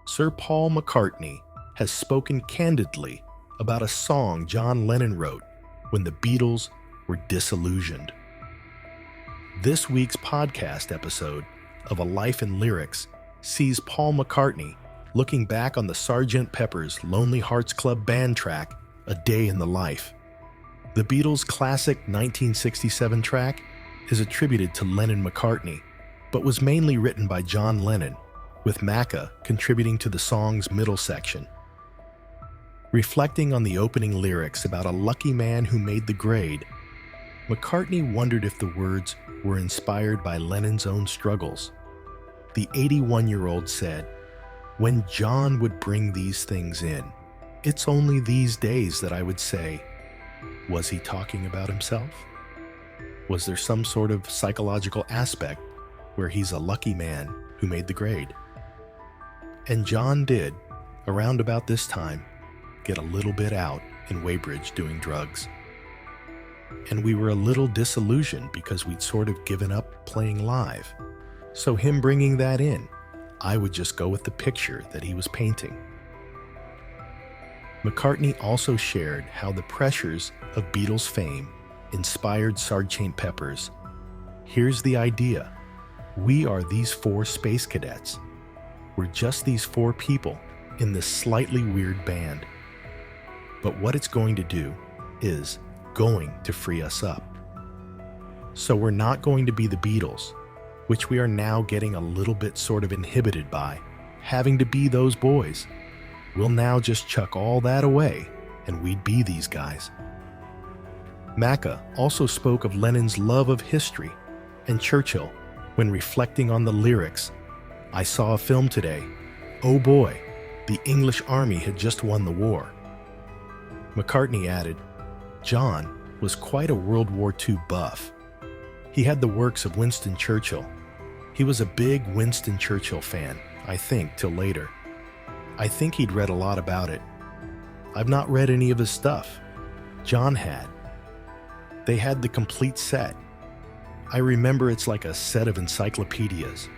Sir Paul McCartney has spoken candidly about a song John Lennon wrote when the Beatles were disillusioned. This week's podcast episode of A Life in Lyrics sees Paul McCartney looking back on the Sgt. Pepper's Lonely Hearts Club Band track, A Day in the Life. The Beatles' classic 1967 track is attributed to Lennon-McCartney, but was mainly written by John Lennon, with Macca contributing to the song's middle section. Reflecting on the opening lyrics about a lucky man who made the grade, McCartney wondered if the words were inspired by Lennon's own struggles. The 81-year-old said, "When John would bring these things in, it's only these days that I would say, was he talking about himself? Was there some sort of psychological aspect where he's a lucky man who made the grade?" And John did, around about this time, get a little bit out in Weybridge doing drugs. And we were a little disillusioned because we'd sort of given up playing live. So him bringing that in, I would just go with the picture that he was painting. McCartney also shared how the pressures of Beatles fame inspired Sgt. Pepper's. Here's the idea. We are these four space cadets. We're just these four people in this slightly weird band. But what it's going to do is going to free us up. So we're not going to be the Beatles, which we are now getting a little bit sort of inhibited by, having to be those boys. We'll now just chuck all that away and we'd be these guys. Macca also spoke of Lennon's love of history and Churchill when reflecting on the lyrics, "I saw a film today. Oh boy, the English army had just won the war." McCartney added, John was quite a World War II buff. He had the works of Winston Churchill. He was a big Winston Churchill fan, I think, till later. I think he'd read a lot about it. I've not read any of his stuff. John had. They had the complete set. I remember it's like a set of encyclopedias